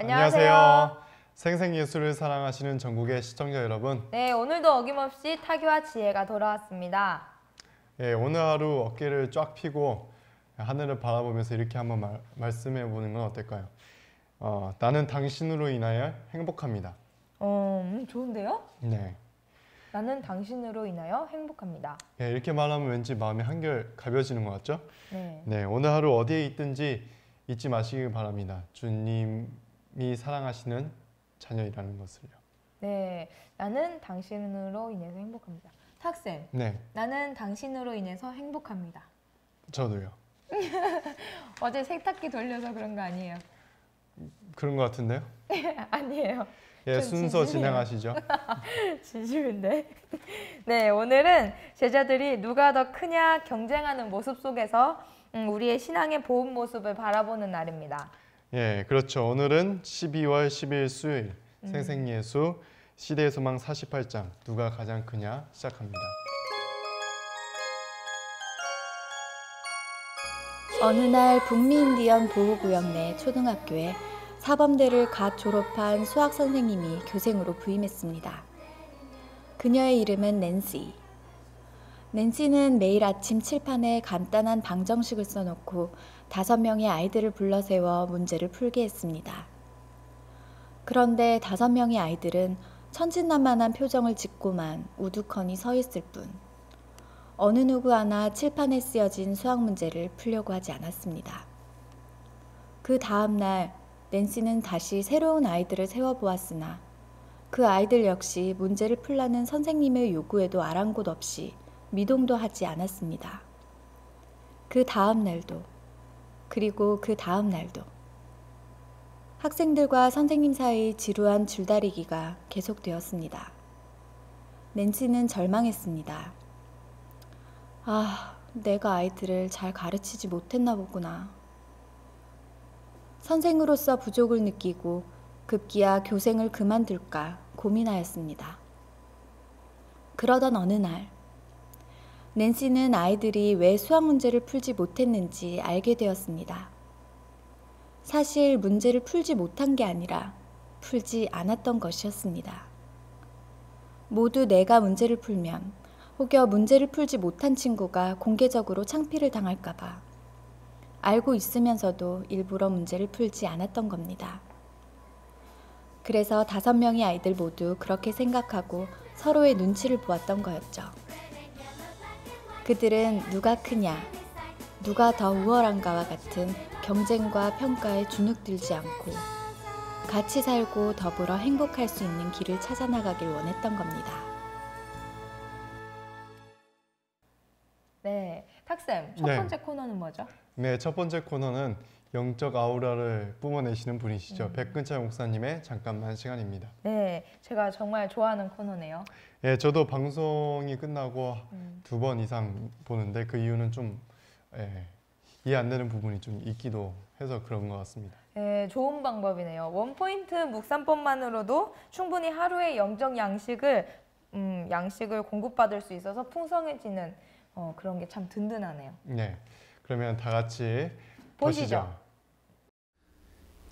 안녕하세요. 생생예술을 사랑하시는 전국의 시청자 여러분. 네, 오늘도 어김없이 타교와 지혜가 돌아왔습니다. 예, 오늘 하루 어깨를 쫙 펴고 하늘을 바라보면서 이렇게 한번 말씀해 보는 건 어떨까요? 나는 당신으로 인하여 행복합니다. 좋은데요? 네. 나는 당신으로 인하여 행복합니다. 예, 이렇게 말하면 왠지 마음이 한결 가벼워지는 것 같죠? 네. 네, 오늘 하루 어디에 있든지 잊지 마시길 바랍니다. 주님이 사랑하시는 자녀이라는 것을요. 네, 나는 당신으로 인해서 행복합니다. 탁쌤, 네, 나는 당신으로 인해서 행복합니다. 저도요. 어제 세탁기 돌려서 그런 거 아니에요? 그런 것 같은데요? 아니에요. 예, 순서 진심이에요. 진행하시죠. 진심인데. 네, 오늘은 제자들이 누가 더 크냐 경쟁하는 모습 속에서 우리의 신앙의 보온 모습을 바라보는 날입니다. 예, 그렇죠. 오늘은 12월 10일 수요일 생생예수 시대의 소망 48장 누가 가장 크냐 시작합니다. 어느 날 북미인디언 보호구역 내 초등학교에 사범대를 갓 졸업한 수학 선생님이 교생으로 부임했습니다. 그녀의 이름은 낸시. 낸시는 매일 아침 칠판에 간단한 방정식을 써놓고 5명의 아이들을 불러세워 문제를 풀게 했습니다. 그런데 5명의 아이들은 천진난만한 표정을 짓고만 우두커니 서 있을 뿐 어느 누구 하나 칠판에 쓰여진 수학 문제를 풀려고 하지 않았습니다. 그 다음 날 낸시는 다시 새로운 아이들을 세워보았으나 그 아이들 역시 문제를 풀라는 선생님의 요구에도 아랑곳 없이 미동도 하지 않았습니다. 그 다음 날도 그리고 그 다음 날도 학생들과 선생님 사이 지루한 줄다리기가 계속되었습니다. 낸시는 절망했습니다. 내가 아이들을 잘 가르치지 못했나 보구나. 선생으로서 부족을 느끼고 급기야 교생을 그만둘까 고민하였습니다. 그러던 어느 날 낸시는 아이들이 왜 수학 문제를 풀지 못했는지 알게 되었습니다. 사실 문제를 풀지 못한 게 아니라 풀지 않았던 것이었습니다. 모두 내가 문제를 풀면 혹여 문제를 풀지 못한 친구가 공개적으로 창피를 당할까봐 알고 있으면서도 일부러 문제를 풀지 않았던 겁니다. 그래서 5명의 아이들 모두 그렇게 생각하고 서로의 눈치를 보았던 거였죠. 그들은 누가 크냐, 누가 더 우월한가와 같은 경쟁과 평가에 주눅들지 않고 같이 살고 더불어 행복할 수 있는 길을 찾아 나가길 원했던 겁니다. 네, 탁쌤, 첫 네. 번째 코너는 뭐죠? 네, 첫 번째 코너는 영적 아우라를 뿜어내시는 분이시죠. 백근철 목사님의 잠깐만 시간입니다. 네, 제가 정말 좋아하는 코너네요. 예, 저도 방송이 끝나고 2번 이상 보는데 그 이유는 좀 이해 안 되는 부분이 좀 있기도 해서 그런 것 같습니다. 네, 좋은 방법이네요. 원포인트 묵상법만으로도 충분히 하루의 영적 양식을 공급받을 수 있어서 풍성해지는 그런 게 참 든든하네요. 네, 그러면 다 같이 보시죠.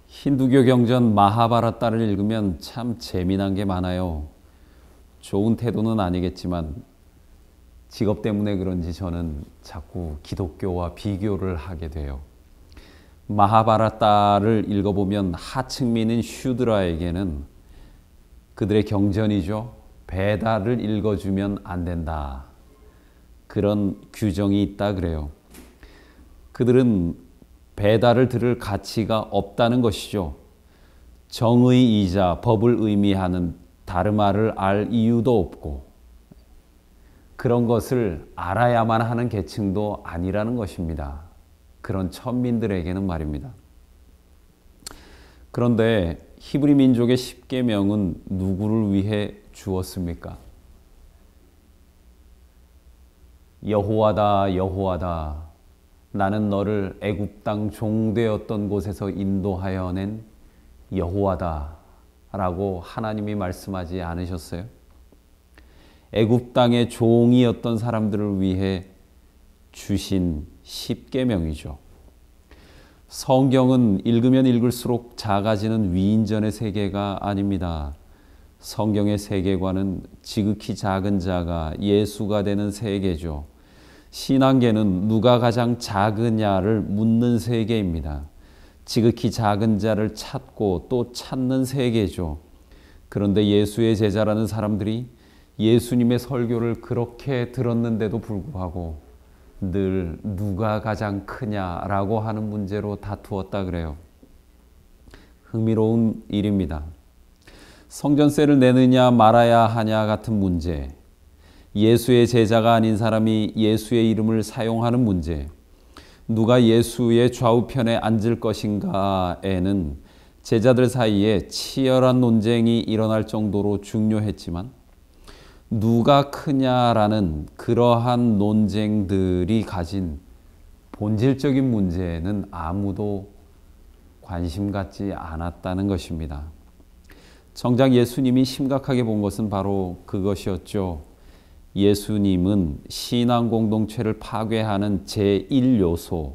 힌두교 경전 마하바라타를 읽으면 참 재미난 게 많아요. 좋은 태도는 아니겠지만 직업 때문에 그런지 저는 자꾸 기독교와 비교를 하게 돼요. 마하바라타를 읽어보면 하층민인 슈드라에게는 그들의 경전이죠. 베다를 읽어주면 안 된다. 그런 규정이 있다 그래요. 그들은 베다를 들을 가치가 없다는 것이죠. 정의이자 법을 의미하는 다르마를 알 이유도 없고 그런 것을 알아야만 하는 계층도 아니라는 것입니다. 그런 천민들에게는 말입니다. 그런데 히브리 민족의 10계명은 누구를 위해 주었습니까? 여호와다 여호와다 나는 너를 애굽 땅 종되었던 곳에서 인도하여 낸 여호와다 라고 하나님이 말씀하지 않으셨어요? 애굽 땅의 종이었던 사람들을 위해 주신 10계명이죠. 성경은 읽으면 읽을수록 작아지는 위인전의 세계가 아닙니다. 성경의 세계관은 지극히 작은 자가 예수가 되는 세계죠. 신앙계는 누가 가장 작으냐를 묻는 세계입니다. 지극히 작은 자를 찾고 또 찾는 세계죠. 그런데 예수의 제자라는 사람들이 예수님의 설교를 그렇게 들었는데도 불구하고 늘 누가 가장 크냐라고 하는 문제로 다투었다 그래요. 흥미로운 일입니다. 성전세를 내느냐 말아야 하냐 같은 문제, 예수의 제자가 아닌 사람이 예수의 이름을 사용하는 문제, 누가 예수의 좌우편에 앉을 것인가에는 제자들 사이에 치열한 논쟁이 일어날 정도로 중요했지만 누가 크냐라는 그러한 논쟁들이 가진 본질적인 문제에는 아무도 관심 갖지 않았다는 것입니다. 정작 예수님이 심각하게 본 것은 바로 그것이었죠. 예수님은 신앙 공동체를 파괴하는 제1요소가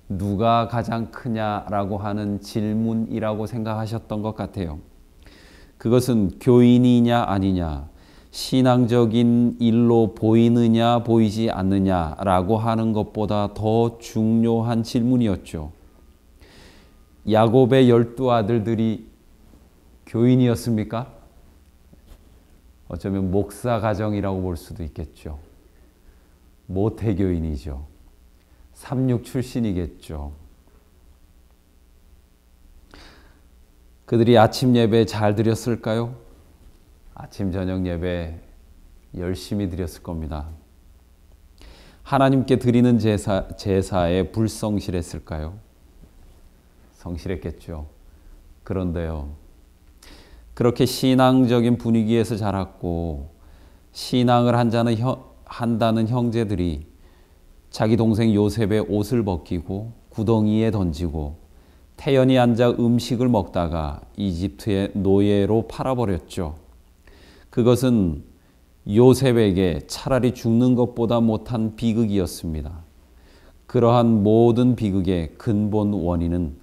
누가 가장 크냐라고 하는 질문이라고 생각하셨던 것 같아요. 그것은 교인이냐 아니냐, 신앙적인 일로 보이느냐 보이지 않느냐라고 하는 것보다 더 중요한 질문이었죠. 야곱의 12 아들들이 교인이었습니까? 어쩌면 목사 가정이라고 볼 수도 있겠죠. 모태교인이죠. 삼육 출신이겠죠. 그들이 아침 예배 잘 드렸을까요? 아침 저녁 예배 열심히 드렸을 겁니다. 하나님께 드리는 제사에 불성실했을까요? 성실했겠죠. 그런데요, 그렇게 신앙적인 분위기에서 자랐고 신앙을 한다는 형제들이 자기 동생 요셉의 옷을 벗기고 구덩이에 던지고 태연히 앉아 음식을 먹다가 이집트의 노예로 팔아버렸죠. 그것은 요셉에게 차라리 죽는 것보다 못한 비극이었습니다. 그러한 모든 비극의 근본 원인은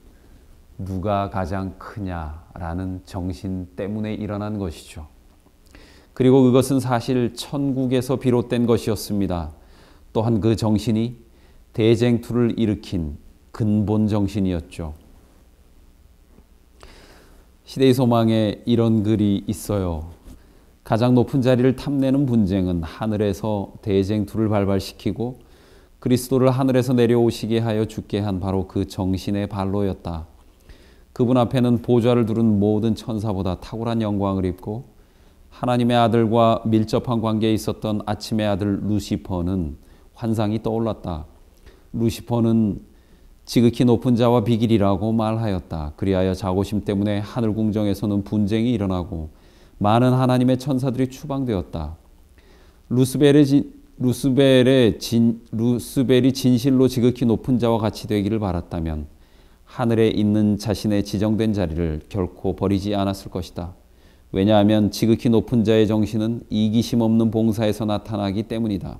누가 가장 크냐라는 정신 때문에 일어난 것이죠. 그리고 그것은 사실 천국에서 비롯된 것이었습니다. 또한 그 정신이 대쟁투를 일으킨 근본 정신이었죠. 시대의 소망에 이런 글이 있어요. 가장 높은 자리를 탐내는 분쟁은 하늘에서 대쟁투를 발발시키고 그리스도를 하늘에서 내려오시게 하여 죽게 한 바로 그 정신의 발로였다. 그분 앞에는 보좌를 두른 모든 천사보다 탁월한 영광을 입고 하나님의 아들과 밀접한 관계에 있었던 아침의 아들 루시퍼는 환상이 떠올랐다. 루시퍼는 지극히 높은 자와 비길이라고 말하였다. 그리하여 자고심 때문에 하늘 궁정에서는 분쟁이 일어나고 많은 하나님의 천사들이 추방되었다. 루스벨이 진실로 지극히 높은 자와 같이 되기를 바랐다면 하늘에 있는 자신의 지정된 자리를 결코 버리지 않았을 것이다. 왜냐하면 지극히 높은 자의 정신은 이기심 없는 봉사에서 나타나기 때문이다.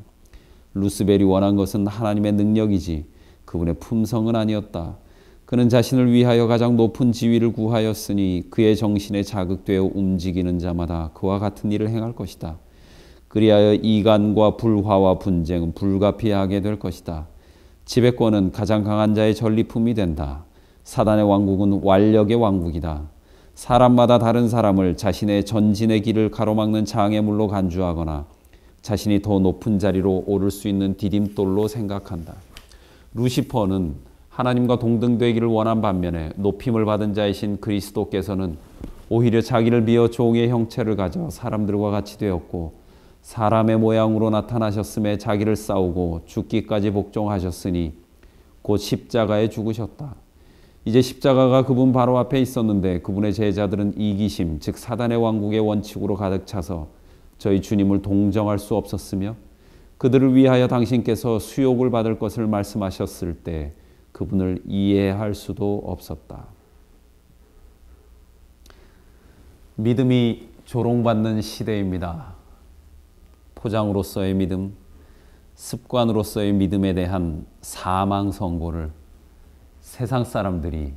루스벨이 원한 것은 하나님의 능력이지 그분의 품성은 아니었다. 그는 자신을 위하여 가장 높은 지위를 구하였으니 그의 정신에 자극되어 움직이는 자마다 그와 같은 일을 행할 것이다. 그리하여 이간과 불화와 분쟁은 불가피하게 될 것이다. 지배권은 가장 강한 자의 전리품이 된다. 사단의 왕국은 완력의 왕국이다. 사람마다 다른 사람을 자신의 전진의 길을 가로막는 장애물로 간주하거나 자신이 더 높은 자리로 오를 수 있는 디딤돌로 생각한다. 루시퍼는 하나님과 동등되기를 원한 반면에 높임을 받은 자이신 그리스도께서는 오히려 자기를 비어 종의 형체를 가져 사람들과 같이 되었고 사람의 모양으로 나타나셨음에 자기를 싸우고 죽기까지 복종하셨으니 곧 십자가에 죽으셨다. 이제 십자가가 그분 바로 앞에 있었는데 그분의 제자들은 이기심, 즉 사단의 왕국의 원칙으로 가득 차서 저희 주님을 동정할 수 없었으며 그들을 위하여 당신께서 수욕을 받을 것을 말씀하셨을 때 그분을 이해할 수도 없었다. 믿음이 조롱받는 시대입니다. 포장으로서의 믿음, 습관으로서의 믿음에 대한 사망 선고를 세상 사람들이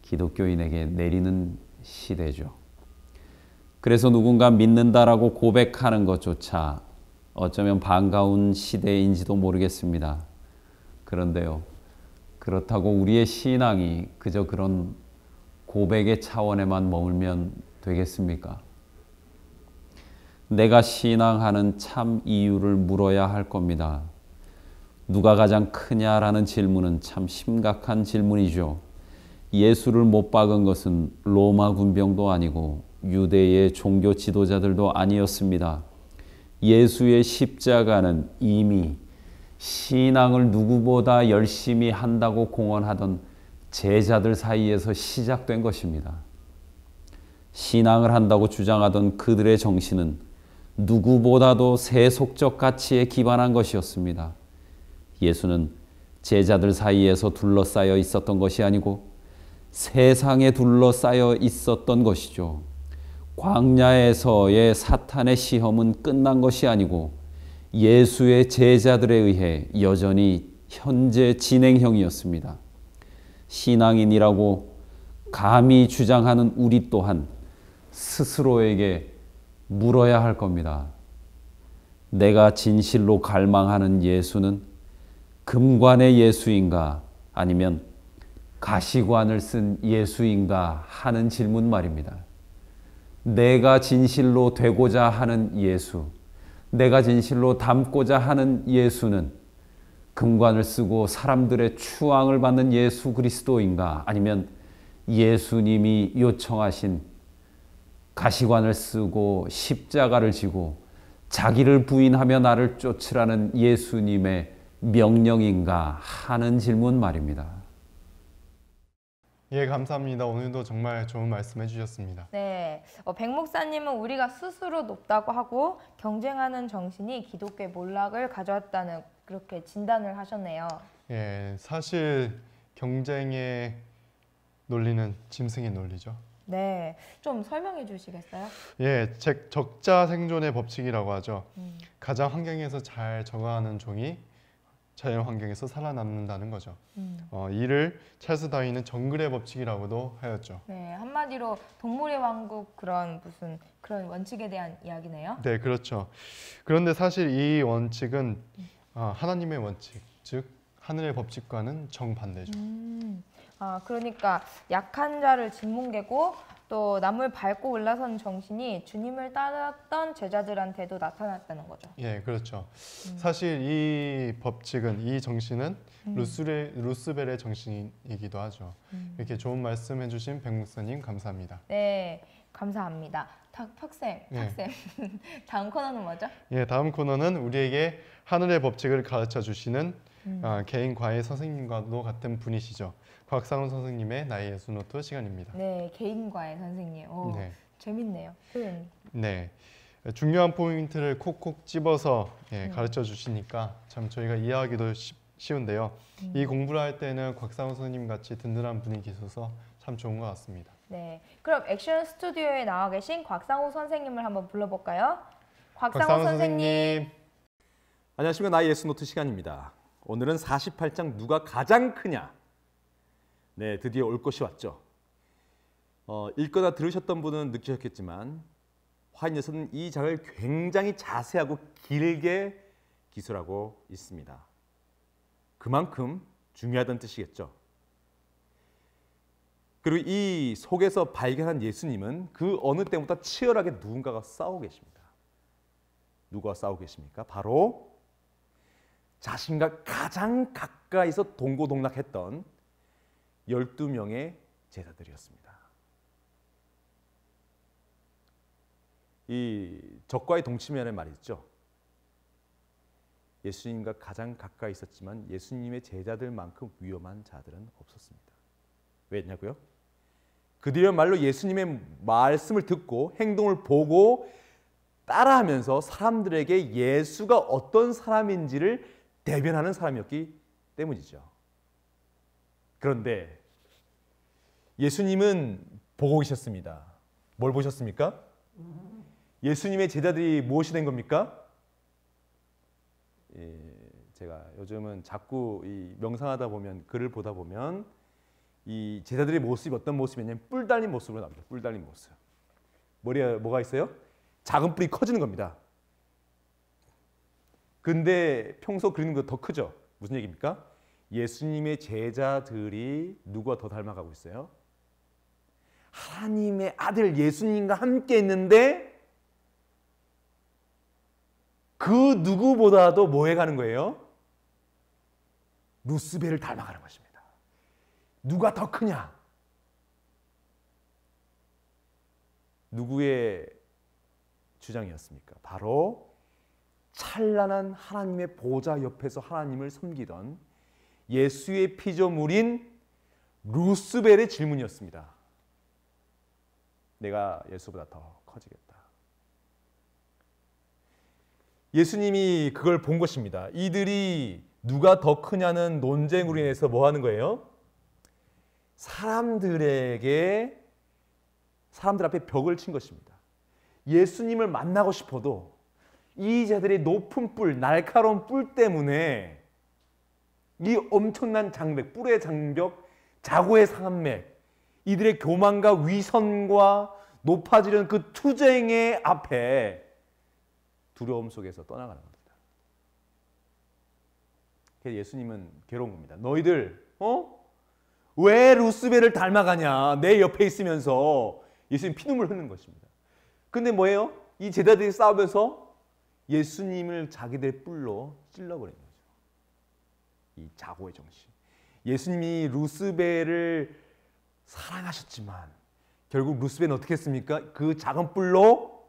기독교인에게 내리는 시대죠. 그래서 누군가 믿는다라고 고백하는 것조차 어쩌면 반가운 시대인지도 모르겠습니다. 그런데요, 그렇다고 우리의 신앙이 그저 그런 고백의 차원에만 머물면 되겠습니까? 내가 신앙하는 참 이유를 물어야 할 겁니다. 누가 가장 크냐라는 질문은 참 심각한 질문이죠. 예수를 못 박은 것은 로마 군병도 아니고 유대의 종교 지도자들도 아니었습니다. 예수의 십자가는 이미 신앙을 누구보다 열심히 한다고 공언하던 제자들 사이에서 시작된 것입니다. 신앙을 한다고 주장하던 그들의 정신은 누구보다도 세속적 가치에 기반한 것이었습니다. 예수는 제자들 사이에서 둘러싸여 있었던 것이 아니고 세상에 둘러싸여 있었던 것이죠. 광야에서의 사탄의 시험은 끝난 것이 아니고 예수의 제자들에 의해 여전히 현재 진행형이었습니다. 신앙인이라고 감히 주장하는 우리 또한 스스로에게 물어야 할 겁니다. 내가 진실로 갈망하는 예수는 금관의 예수인가 아니면 가시관을 쓴 예수인가 하는 질문 말입니다. 내가 진실로 되고자 하는 예수, 내가 진실로 닮고자 하는 예수는 금관을 쓰고 사람들의 추앙을 받는 예수 그리스도인가 아니면 예수님이 요청하신 가시관을 쓰고 십자가를 지고 자기를 부인하며 나를 쫓으라는 예수님의 명령인가 하는 질문 말입니다. 예, 감사합니다. 오늘도 정말 좋은 말씀 해주셨습니다. 네, 백 목사님은 우리가 스스로 높다고 하고 경쟁하는 정신이 기독교의 몰락을 가져왔다는 그렇게 진단을 하셨네요. 예, 사실 경쟁의 논리는 짐승의 논리죠. 네, 좀 설명해 주시겠어요? 예, 적자 생존의 법칙이라고 하죠. 가장 환경에서 잘 적응하는 종이 자연 환경에서 살아남는다는 거죠. 이를 찰스 다윈은 정글의 법칙이라고도 하였죠. 네, 한마디로 동물의 왕국 그런 원칙에 대한 이야기네요. 네, 그렇죠. 그런데 사실 이 원칙은 하나님의 원칙, 즉 하늘의 법칙과는 정반대죠. 그러니까 약한 자를 짓뭉개고 또 남을 밟고 올라선 정신이 주님을 따랐던 제자들한테도 나타났다는 거죠. 예, 그렇죠. 사실 이 법칙은, 이 정신은 루스벨의 정신이기도 하죠. 이렇게 좋은 말씀 해주신 백 목사님 감사합니다. 네, 감사합니다. 탁쌤, 네. 다음 코너는 뭐죠? 예, 다음 코너는 우리에게 하늘의 법칙을 가르쳐 주시는 개인 과외 선생님과도 같은 분이시죠. 곽상훈 선생님의 나의 예수 노트 시간입니다. 네, 개인과의 선생님. 오, 네. 재밌네요. 네, 중요한 포인트를 콕콕 집어서 가르쳐 주시니까 참 저희가 이해하기도 쉬운데요. 이 공부를 할 때는 곽상훈 선생님 같이 든든한 분이 계셔서 참 좋은 것 같습니다. 네, 그럼 액션 스튜디오에 나와 계신 곽상우 선생님을 한번 불러볼까요? 곽상훈 선생님. 안녕하십니까. 나의 예수 노트 시간입니다. 오늘은 48장 누가 가장 크냐. 네, 드디어 올 것이 왔죠. 읽거나 들으셨던 분은 느끼셨겠지만 화인에서는 이 장을 굉장히 자세하고 길게 기술하고 있습니다. 그만큼 중요하다는 뜻이겠죠. 그리고 이 속에서 발견한 예수님은 그 어느 때보다 치열하게 누군가가 싸우고 계십니다. 누가 싸우고 계십니까? 바로 자신과 가장 가까이서 동고동락했던 12명의 제자들이었습니다. 이 적과의 동치면에 말이죠. 예수님과 가장 가까이 있었지만 예수님의 제자들만큼 위험한 자들은 없었습니다. 왜냐고요? 그들이야말로 예수님의 말씀을 듣고 행동을 보고 따라하면서 사람들에게 예수가 어떤 사람인지를 대변하는 사람이었기 때문이죠. 그런데 예수님은 보고 계셨습니다. 뭘 보셨습니까? 예수님의 제자들이 무엇이 된 겁니까? 제가 요즘은 자꾸 이 명상하다 보면 글을 보다 보면 이 제자들의 모습이 어떤 모습이냐면 뿔 달린 모습으로 나옵니다. 뿔 달린 모습. 머리에 뭐가 있어요? 작은 뿔이 커지는 겁니다. 근데 평소 그리는 거 더 크죠? 무슨 얘기입니까? 예수님의 제자들이 누가 더 닮아가고 있어요? 하나님의 아들 예수님과 함께 있는데 그 누구보다도 뭐 해가는 거예요? 루스벨을 닮아가는 것입니다. 누가 더 크냐? 누구의 주장이었습니까? 바로 찬란한 하나님의 보좌 옆에서 하나님을 섬기던 예수의 피조물인 루스벨의 질문이었습니다. 내가 예수보다 더 커지겠다. 예수님이 그걸 본 것입니다. 이들이 누가 더 크냐는 논쟁으로 인해서 뭐 하는 거예요? 사람들 앞에 벽을 친 것입니다. 예수님을 만나고 싶어도 이 자들의 높은 뿔, 날카로운 뿔 때문에 이 엄청난 장벽, 뿔의 장벽, 자고의 산맥, 이들의 교만과 위선과 높아지는 그 투쟁의 앞에 두려움 속에서 떠나가는 겁니다. 그래서 예수님은 괴로운 겁니다. 너희들 왜 루스벨을 닮아가냐? 내 옆에 있으면서 예수님 피눈물 흘리는 것입니다. 근데 뭐예요? 이 제자들이 싸우면서 예수님을 자기들 뿔로 찔러버린 거죠. 이 자고의 정신. 예수님이 루스벨을 사랑하셨지만 결국 루스벨은 어떻게 했습니까? 그 작은 뿔로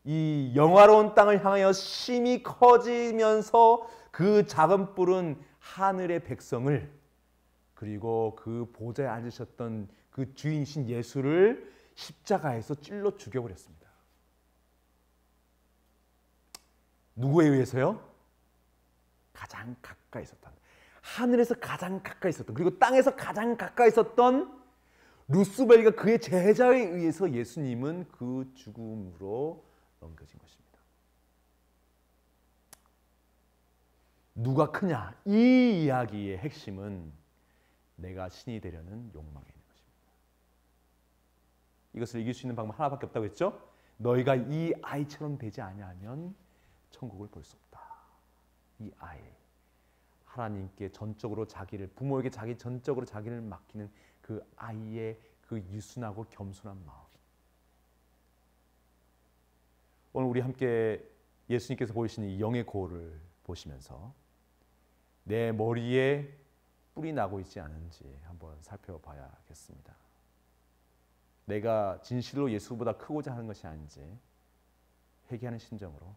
이 영화로운 땅을 향하여 심히 커지면서 그 작은 뿔은 하늘의 백성을 그리고 그 보좌에 앉으셨던 그 주인이신 예수를 십자가에서 찔러 죽여버렸습니다. 누구에 의해서요? 가장 가까이 있었던, 하늘에서 가장 가까이 있었던, 그리고 땅에서 가장 가까이 있었던 루스벨과 그의 제자에 의해서 예수님은 그 죽음으로 넘겨진 것입니다. 누가 크냐? 이 이야기의 핵심은 내가 신이 되려는 욕망에 있는 것입니다. 이것을 이길 수 있는 방법 하나밖에 없다고 했죠? 너희가 이 아이처럼 되지 아니하면 천국을 볼 수 없다. 이 아이, 하나님께 전적으로 자기를, 부모에게 전적으로 자기를 맡기는 그 아이의 그 유순하고 겸손한 마음. 오늘 우리 함께 예수님께서 보이시는 이 영의 고를 보시면서 내 머리에 뿔이 나고 있지 않은지 한번 살펴봐야겠습니다. 내가 진실로 예수보다 크고자 하는 것이 아닌지 회개하는 심정으로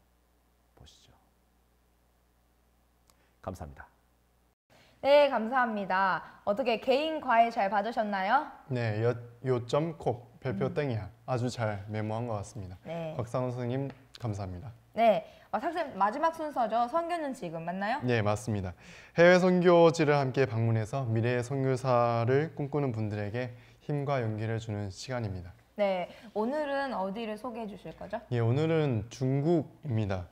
보시죠. 감사합니다. 네, 감사합니다. 어떻게 개인 과외 잘 받으셨나요? 네, 요점 콕 별표 땡이야. 아주 잘 메모한 것 같습니다. 네. 곽상훈 선생님 감사합니다. 네, 학생 마지막 순서죠. 선교는 지금 맞나요? 네, 맞습니다. 해외 선교지를 함께 방문해서 미래의 선교사를 꿈꾸는 분들에게 힘과 용기를 주는 시간입니다. 네, 오늘은 어디를 소개해 주실 거죠? 예, 오늘은 중국입니다.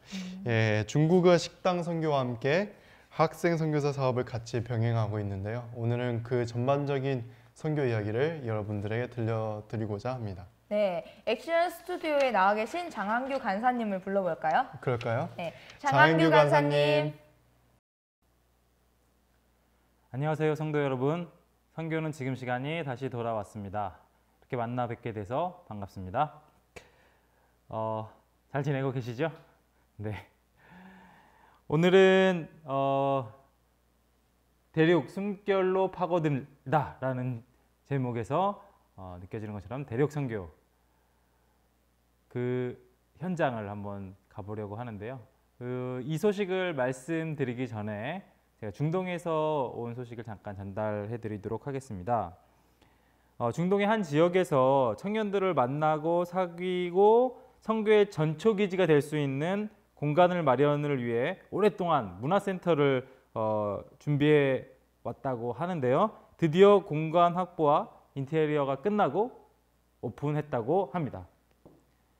예, 중국의 식당 선교와 함께 학생 선교사 사업을 같이 병행하고 있는데요. 오늘은 그 전반적인 선교 이야기를 여러분들에게 들려드리고자 합니다. 네, 액션 스튜디오에 나와 계신 장한규 간사님을 불러볼까요? 그럴까요? 네, 장한규 간사님. 안녕하세요, 성도 여러분. 선교는 지금 시간이 다시 돌아왔습니다. 이렇게 만나 뵙게 돼서 반갑습니다. 잘 지내고 계시죠? 네. 오늘은 대륙 숨결로 파고들다라는 제목에서 느껴지는 것처럼 대륙 선교 그 현장을 한번 가보려고 하는데요. 이 소식을 말씀드리기 전에 제가 중동에서 온 소식을 잠깐 전달해 드리도록 하겠습니다. 중동의 한 지역에서 청년들을 만나고 사귀고 선교의 전초기지가 될 수 있는 공간을 마련을 위해 오랫동안 문화센터를 준비해 왔다고 하는데요. 드디어 공간 확보와 인테리어가 끝나고 오픈했다고 합니다.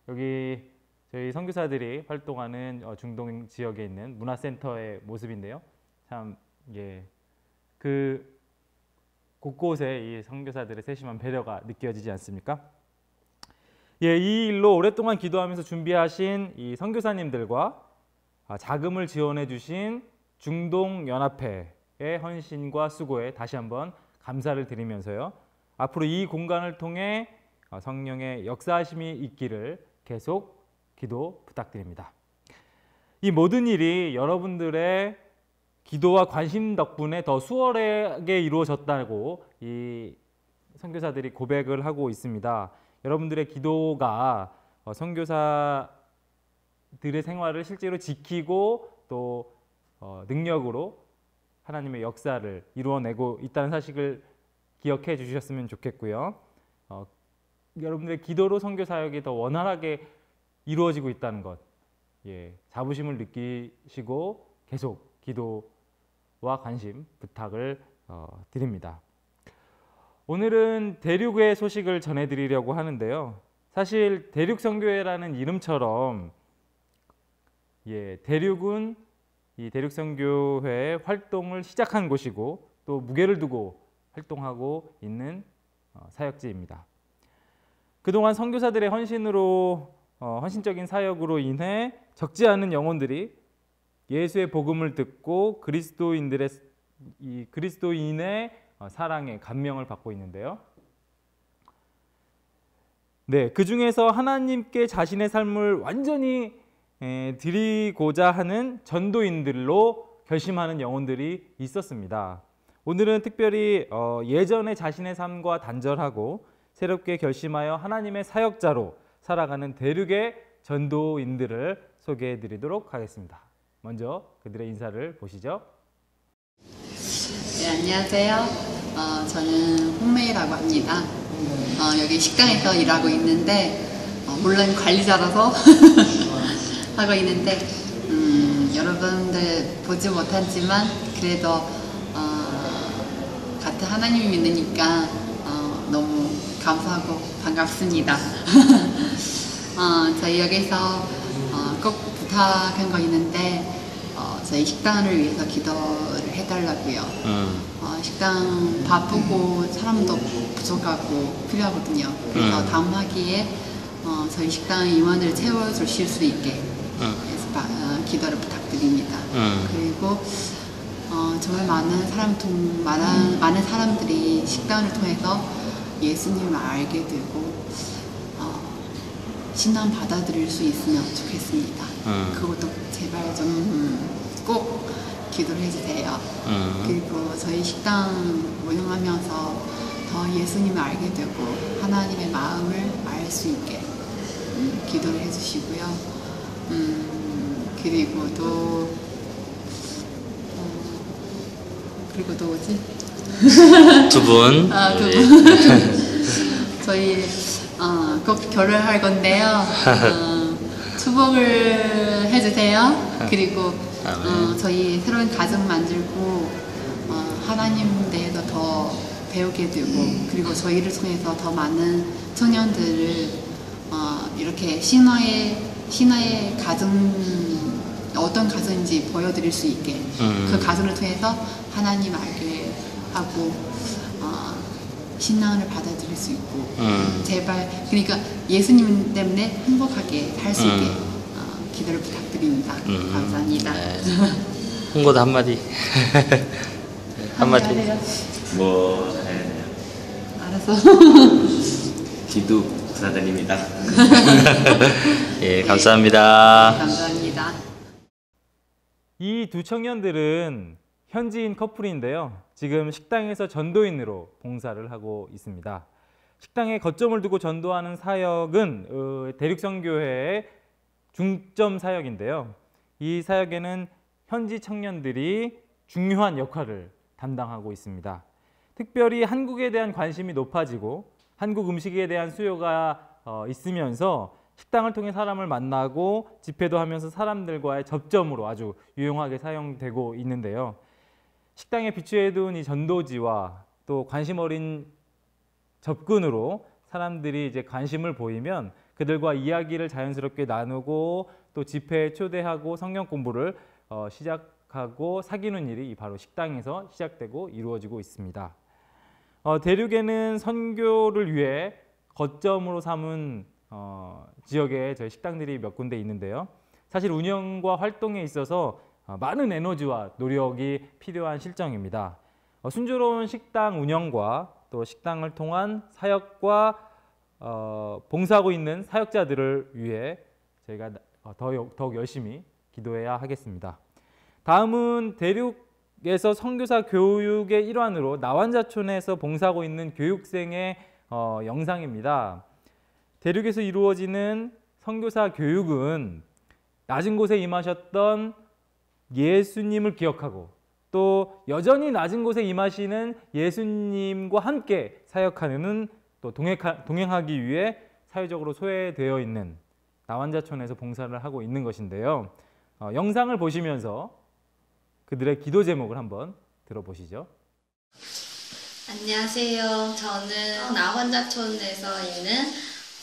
여기 저희 선교사들이 활동하는 중동 지역에 있는 문화센터의 모습인데요. 참 그 곳곳에 이 선교사들의 세심한 배려가 느껴지지 않습니까? 이 일로 오랫동안 기도하면서 준비하신 이 선교사님들과 자금을 지원해 주신 중동연합회의 헌신과 수고에 다시 한번 감사를 드리면서요. 앞으로 이 공간을 통해 성령의 역사하심이 있기를 계속 기도 부탁드립니다. 이 모든 일이 여러분들의 기도와 관심 덕분에 더 수월하게 이루어졌다고 이 선교사들이 고백을 하고 있습니다. 여러분들의 기도가 선교사들의 생활을 실제로 지키고 또 능력으로 하나님의 역사를 이루어내고 있다는 사실을 기억해 주셨으면 좋겠고요. 여러분들의 기도로 선교 사역이 더 원활하게 이루어지고 있다는 것, 자부심을 느끼시고 계속 기도와 관심 부탁을 드립니다. 오늘은 대륙의 소식을 전해드리려고 하는데요. 사실 대륙선교회라는 이름처럼 대륙은 이 대륙선교회의 활동을 시작한 곳이고 또 무게를 두고 활동하고 있는 사역지입니다. 그동안 선교사들의 헌신적인 사역으로 인해 적지 않은 영혼들이 예수의 복음을 듣고 그리스도인의 사랑에 감명을 받고 있는데요. 그 중에서 하나님께 자신의 삶을 완전히 드리고자 하는 전도인들로 결심하는 영혼들이 있었습니다. 오늘은 특별히 예전에 자신의 삶과 단절하고 새롭게 결심하여 하나님의 사역자로 살아가는 대륙의 전도인들을 소개해 드리도록 하겠습니다. 먼저 그들의 인사를 보시죠. 네, 안녕하세요. 저는 홍매이라고 합니다. 여기 식당에서 일하고 있는데 물론 관리자라서 하고 있는데 여러분들 보지 못했지만 그래도 같은 하나님 믿으니까 너무 감사하고 반갑습니다. 저희 여기서 꼭 부탁한 거 있는데 저희 식당을 위해서 기도를 해달라고요. 식당 바쁘고 사람도 부족하고 필요하거든요. 그래서 다음 학기에 저희 식당 임원을 채워주실 수 있게 기도를 부탁드립니다. 그리고 정말 많은 사람들이 식당을 통해서 예수님을 알게 되고 신앙 받아들일 수 있으면 좋겠습니다. 그것도 제발 좀 꼭 기도를 해주세요. 그리고 저희 식당 운영하면서 더 예수님을 알게 되고 하나님의 마음을 알 수 있게 기도를 해주시고요. 그리고 또 뭐지? 두 분. 두 분. 저희 꼭 결혼할 건데요. 축복을 해주세요. 그리고 저희 새로운 가정 만들고 하나님 대해서 더 배우게 되고 그리고 저희를 통해서 더 많은 청년들을 이렇게 신화의 가정 어떤 가정인지 보여드릴 수 있게 그 가정을 통해서 하나님 알게 하고 신앙을 받아들일 수 있고 제발 그러니까 예수님 때문에 행복하게 살 수 있게 기도를 부탁드립니다. 감사합니다. 네. 홍보도 한마디. 한마디. 하세요. 뭐 해야 돼요? 알았어. 기도 부탁드립니다. 예, 감사합니다. 감사합니다. 이 두 청년들은 현지인 커플인데요. 지금 식당에서 전도인으로 봉사를 하고 있습니다. 식당에 거점을 두고 전도하는 사역은 대륙선교회의 중점 사역인데요. 이 사역에는 현지 청년들이 중요한 역할을 담당하고 있습니다. 특별히 한국에 대한 관심이 높아지고 한국 음식에 대한 수요가 있으면서 식당을 통해 사람을 만나고 집회도 하면서 사람들과의 접점으로 아주 유용하게 사용되고 있는데요. 식당에 비추해둔 이 전도지와 또 관심 어린 접근으로 사람들이 이제 관심을 보이면 그들과 이야기를 자연스럽게 나누고 또 집회에 초대하고 성경 공부를 시작하고 사귀는 일이 바로 식당에서 시작되고 이루어지고 있습니다. 대륙에는 선교를 위해 거점으로 삼은 지역에 저희 식당들이 몇 군데 있는데요. 사실 운영과 활동에 있어서 많은 에너지와 노력이 필요한 실정입니다. 순조로운 식당 운영과 또 식당을 통한 사역과 봉사하고 있는 사역자들을 위해 저희가 더욱 열심히 기도해야 하겠습니다. 다음은 대륙에서 선교사 교육의 일환으로 나완자촌에서 봉사하고 있는 교육생의 영상입니다. 대륙에서 이루어지는 선교사 교육은 낮은 곳에 임하셨던 예수님을 기억하고 또 여전히 낮은 곳에 임하시는 예수님과 함께 사역하는 또 동행하기 위해 사회적으로 소외되어 있는 나완자촌에서 봉사를 하고 있는 것인데요. 영상을 보시면서 그들의 기도 제목을 한번 들어보시죠. 안녕하세요. 저는 나환자촌에서 있는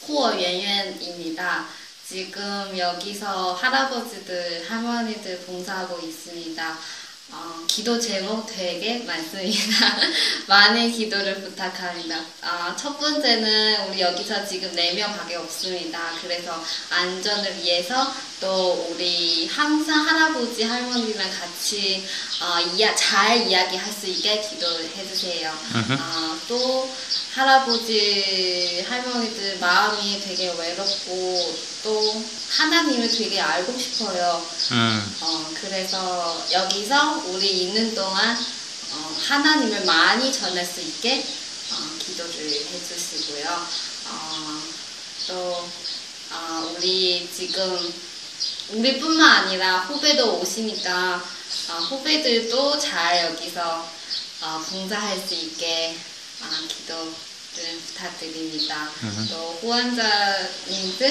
호어연연입니다. 지금 여기서 할아버지들, 할머니들 봉사하고 있습니다. 기도 제목 되게 많습니다. 많은 기도를 부탁합니다. 첫 번째는 우리 여기서 지금 4명밖에 없습니다. 그래서 안전을 위해서 또 우리 항상 할아버지, 할머니랑 같이 잘 이야기할 수 있게 기도해 주세요. 또 할아버지, 할머니들 마음이 되게 외롭고 또 하나님을 되게 알고 싶어요. 그래서 여기서 우리 있는 동안 하나님을 많이 전할 수 있게 기도를 해주시고요. 또 우리 지금 우리뿐만 아니라 후배도 오시니까 후배들도 잘 여기서 봉사할 수 있게 기도를 부탁드립니다. 또 후원자님들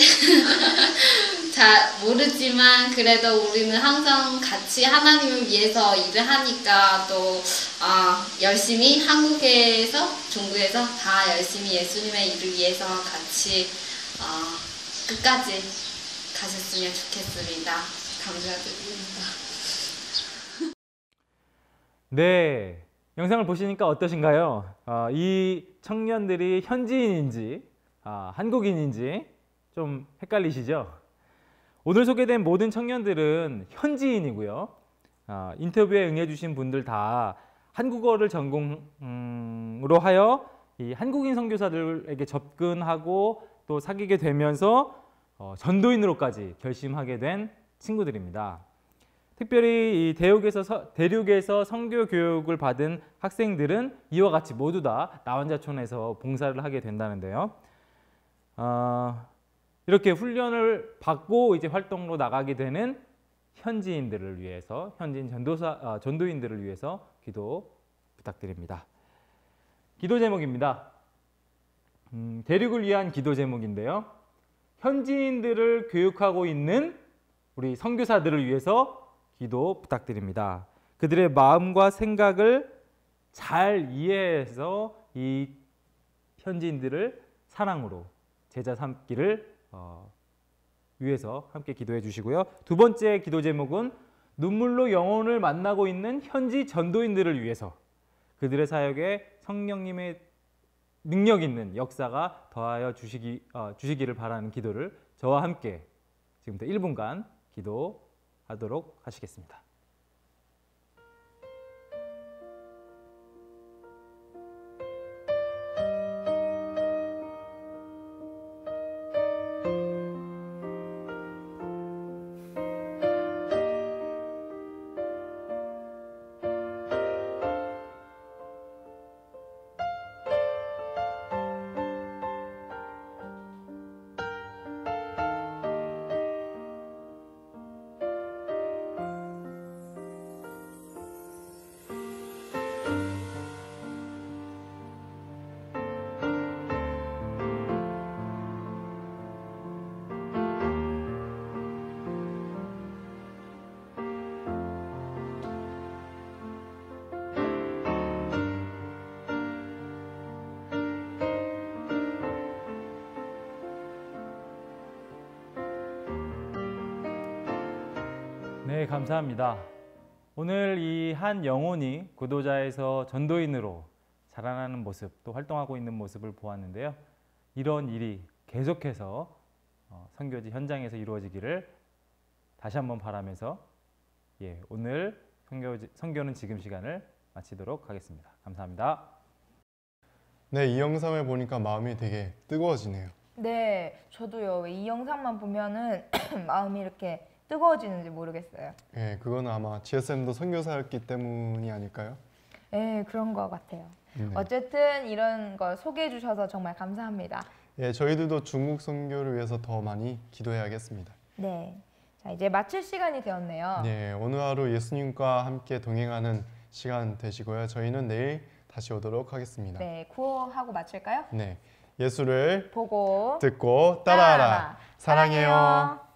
잘 모르지만 그래도 우리는 항상 같이 하나님을 위해서 일을 하니까 또 열심히 한국에서 종교에서 다 열심히 예수님의 일을 위해서 같이 끝까지 가셨으면 좋겠습니다. 감사드립니다. 네, 영상을 보시니까 어떠신가요? 이 청년들이 현지인인지 한국인인지 좀 헷갈리시죠? 오늘 소개된 모든 청년들은 현지인이고요. 인터뷰에 응해주신 분들 다 한국어를 전공으로 하여 이 한국인 선교사들에게 접근하고 또 사귀게 되면서 전도인으로까지 결심하게 된 친구들입니다. 특별히 이 대륙에서 선교 교육을 받은 학생들은 이와 같이 모두 다 나완자촌에서 봉사를 하게 된다는데요. 이렇게 훈련을 받고 이제 활동으로 나가게 되는 현지인들을 위해서, 현지인 전도인들을 위해서 기도 부탁드립니다. 기도 제목입니다. 대륙을 위한 기도 제목인데요. 현지인들을 교육하고 있는 우리 선교사들을 위해서 기도 부탁드립니다. 그들의 마음과 생각을 잘 이해해서 이 현지인들을 사랑으로 제자 삼기를 위해서 함께 기도해 주시고요. 두 번째 기도 제목은 눈물로 영혼을 만나고 있는 현지 전도인들을 위해서 그들의 사역에 성령님의 능력 있는 역사가 더하여 주시기를 바라는 기도를 저와 함께 지금부터 1분간 기도하도록 하시겠습니다. 네, 감사합니다. 오늘 이 한 영혼이 구도자에서 전도인으로 자라나는 모습, 또 활동하고 있는 모습을 보았는데요. 이런 일이 계속해서 선교지 현장에서 이루어지기를 다시 한번 바라면서 오늘 선교는 지금 시간을 마치도록 하겠습니다. 감사합니다. 네, 이 영상을 보니까 마음이 되게 뜨거워지네요. 네, 저도요. 왜 이 영상만 보면은 마음이 이렇게 뜨거워지는지 모르겠어요. 예, 그거는 아마 지혜쌤도 선교사였기 때문이 아닐까요? 네, 그런 것 같아요. 네. 어쨌든 이런 걸 소개해 주셔서 정말 감사합니다. 예, 저희들도 중국 선교를 위해서 더 많이 기도해야겠습니다. 네, 자 이제 마칠 시간이 되었네요. 네, 오늘 하루 예수님과 함께 동행하는 시간 되시고요. 저희는 내일 다시 오도록 하겠습니다. 네, 구호하고 마칠까요? 네, 예수를 보고 듣고 따라하라. 사랑해요.